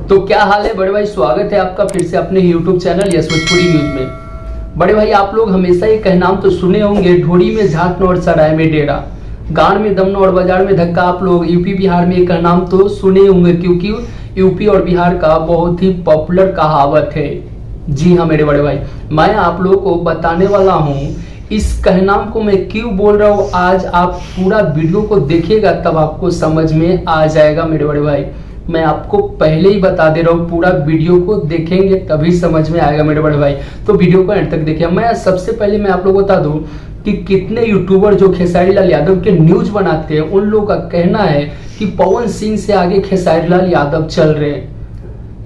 तो क्या हाल है बड़े भाई, स्वागत है आपका फिर से अपने YouTube channel yes Bhojpuri news में। बड़े भाई, आप लोग हमेशा ये कहनाम तो सुने होंगे, ढोड़ी में झाट न और सराय में डेरा, गाड़ में दम न और बाजार में धक्का। आप लोग यूपी बिहार में ये कहनाम तो सुने होंगे, क्योंकि यूपी और बिहार का बहुत ही पॉपुलर कहावत है। जी हाँ मेरे बड़े भाई, मैं आप लोगों को बताने वाला हूँ इस कहनाम को मैं क्यों बोल रहा हूँ। आज आप पूरा वीडियो को देखिएगा तब आपको समझ में आ जाएगा मेरे बड़े भाई। मैं आपको पहले ही बता दे रहा हूँ, पूरा वीडियो को देखेंगे तभी समझ में आएगा मेरे बड़े भाई। तो वीडियो को एंड तक देखिए। मैं सबसे पहले मैं आप लोगों को बता दूं कि कितने यूट्यूबर जो खेसारी लाल यादव के न्यूज बनाते हैं, उन लोगों का कहना है कि पवन सिंह से आगे खेसारी लाल यादव चल रहे हैं।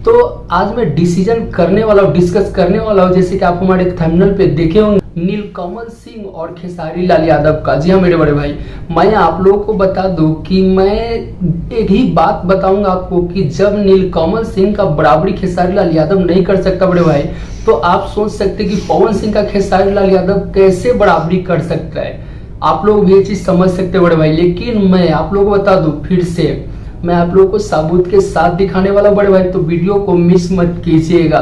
तो आज मैं डिसीजन करने वाला हूँ, डिस्कस करने वाला हूँ, जैसे कि आप हमारे थंबनेल पे देखे होंगे, नीलकमल सिंह और खेसारी लाल यादव का। जी हाँ मेरे बड़े भाई, मैं आप लोगों को बता दूं कि मैं एक ही बात बताऊंगा आपको कि जब नीलकमल सिंह का बराबरी खेसारी लाल यादव नहीं कर सकता बड़े भाई, तो आप सोच सकते कि पवन सिंह का खेसारी लाल यादव कैसे बराबरी कर सकता है। आप लोग भी ये चीज समझ सकते बड़े भाई। लेकिन मैं आप लोगों को बता दूं फिर से, मैं आप लोगों को सबूत के साथ दिखाने वाला बड़े भाई, तो वीडियो को मिस मत कीजिएगा,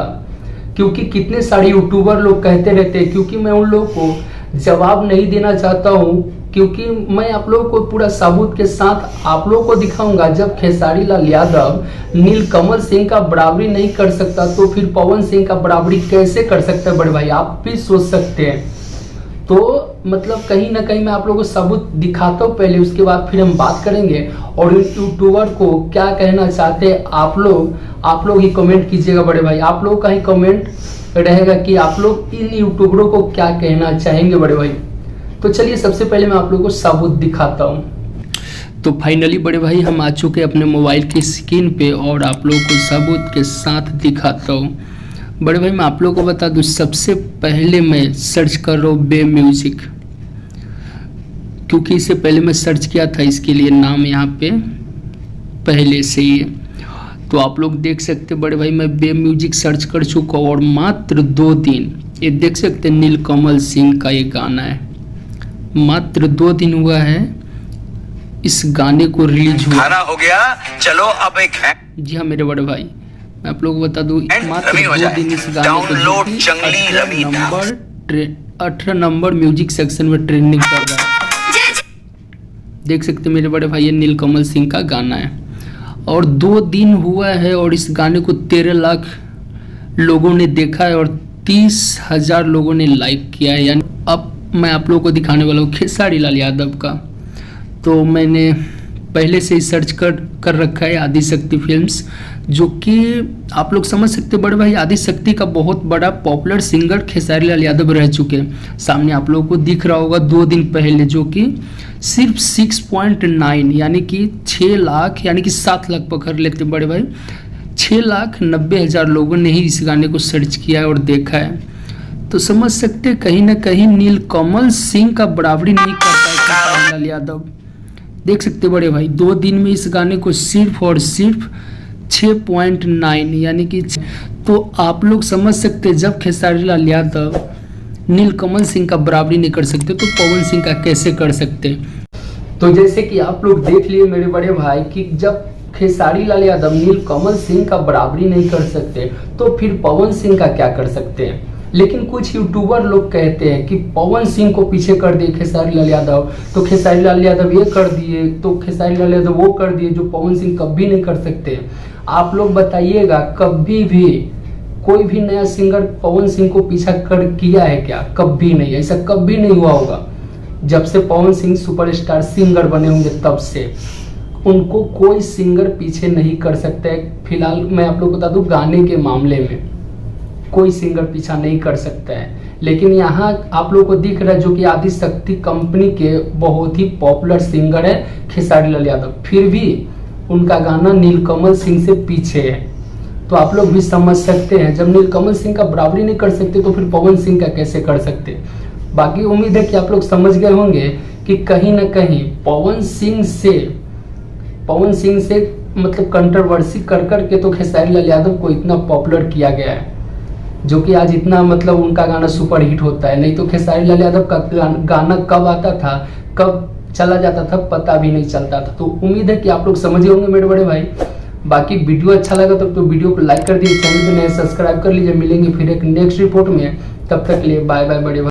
क्योंकि कितने सारे यूट्यूबर लोग कहते रहते हैं। क्योंकि मैं उन लोगों को जवाब नहीं देना चाहता हूं, क्योंकि मैं आप लोगों को पूरा सबूत के साथ आप लोगों को दिखाऊंगा। जब खेसारी लाल यादव नीलकमल सिंह का बराबरी नहीं कर सकता, तो फिर पवन सिंह का बराबरी कैसे कर सकता है बड़े भाई, आप भी सोच सकते हैं। तो मतलब कहीं ना कहीं मैं आप लोगों को सबूत दिखाता हूँ पहले, उसके बाद फिर हम बात करेंगे। और यूट्यूबर को क्या कहना चाहते हैं आप लोग ही कमेंट कीजिएगा बड़े भाई। आप लोग का ही कमेंट रहेगा कि आप लोग इन यूट्यूबरों को क्या कहना चाहेंगे बड़े भाई। तो चलिए सबसे पहले मैं आप लोगों को सबूत दिखाता हूँ। तो फाइनली बड़े भाई हम आ चुके अपने मोबाइल की स्क्रीन पे और आप लोगों को सबूत के साथ दिखाता हूँ। बड़े भाई मैं आप लोगों को बता दूं, सबसे पहले मैं सर्च कर रहा हूँ बे म्यूजिक, क्योंकि इससे पहले मैं सर्च किया था, इसके लिए नाम यहाँ पे पहले से ही है। तो आप लोग देख सकते बड़े भाई, मैं बे म्यूजिक सर्च कर चुका हूँ और मात्र 2 दिन, ये देख सकते नीलकमल सिंह का ये गाना है, मात्र 2 दिन हुआ है इस गाने को रिलीज हुआ। खाना हो गया, चलो अब एक है। जी हाँ मेरे बड़े भाई, मैं आप लोगों को बता दूं, मात्र 2 दिन इस गाने को 18 नंबर म्यूजिक सेक्शन में ट्रेंडिंग कर रहा है। देख सकते मेरे बड़े भाई, ये नीलकमल सिंह का गाना है और 2 दिन हुआ है और इस गाने को 13 लाख लोगों ने देखा है और 30,000 लोगों ने लाइक किया है। यानी अब मैं आप लोगों को दिखाने वाला हूँ खेसारी लाल यादव का। तो मैंने पहले से ही सर्च कर रखा है आदिशक्ति फिल्म्स, जो कि आप लोग समझ सकते बड़े भाई, आदिशक्ति का बहुत बड़ा पॉपुलर सिंगर खेसारी लाल यादव रह चुके हैं। सामने आप लोगों को दिख रहा होगा 2 दिन पहले, जो कि सिर्फ 6.9 यानी कि 6 लाख यानी कि 7 लाख पकड़ लेते बड़े भाई, 6,90,000 लोगों ने ही इस गाने को सर्च किया है और देखा है। तो समझ सकते कहीं ना कहीं नीलकमल सिंह का बराबरी नहीं करता है खेसारी लाल यादव। देख सकते बड़े भाई, 2 दिन में इस गाने को सिर्फ और सिर्फ 6.9 यानी कि, तो आप लोग समझ सकते जब खेसारी लाल यादव नीलकमल सिंह का बराबरी नहीं कर सकते, तो पवन सिंह का कैसे कर सकते। तो जैसे कि आप लोग देख लिए मेरे बड़े भाई कि जब खेसारी लाल यादव नीलकमल सिंह का बराबरी नहीं कर सकते, तो फिर पवन सिंह का क्या कर सकते हैं। लेकिन कुछ यूट्यूबर लोग कहते हैं कि पवन सिंह को पीछे कर दिए खेसारी लाल यादव, तो खेसारी लाल यादव ये कर दिए, तो खेसारी लाल यादव वो कर दिए, जो पवन सिंह कभी नहीं कर सकते। आप लोग बताइएगा, कभी भी कोई भी नया सिंगर पवन सिंह को पीछा कर किया है क्या? कभी नहीं, ऐसा कभी नहीं हुआ होगा। जब से पवन सिंह सुपरस्टार सिंगर बने होंगे तब से उनको कोई सिंगर पीछे नहीं कर सकता है। फिलहाल मैं आप लोग बता दूं, गाने के मामले में कोई सिंगर पीछा नहीं कर सकता है। लेकिन यहाँ आप लोगों को दिख रहा है, जो कि आदिशक्ति कंपनी के बहुत ही पॉपुलर सिंगर है खेसारी लाल यादव, फिर भी उनका गाना नीलकमल सिंह से पीछे है। तो आप लोग भी समझ सकते हैं, जब नीलकमल सिंह का बराबरी नहीं कर सकते, तो फिर पवन सिंह का कैसे कर सकते। बाकी उम्मीद है कि आप लोग समझ गए होंगे कि कहीं ना कहीं पवन सिंह से मतलब कंट्रोवर्सी कर करके तो खेसारी लाल यादव को इतना पॉपुलर किया गया है, जो कि आज इतना मतलब उनका गाना सुपर हिट होता है। नहीं तो खेसारी लाल यादव का गाना कब आता था, कब चला जाता था, पता भी नहीं चलता था। तो उम्मीद है कि आप लोग समझे होंगे मेरे बड़े भाई। बाकी वीडियो अच्छा लगा तो वीडियो को लाइक कर दीजिए, चैनल पे नए सब्सक्राइब कर लीजिए। मिलेंगे फिर एक नेक्स्ट रिपोर्ट में, तब तक के लिए बाय बाय बड़े भाई।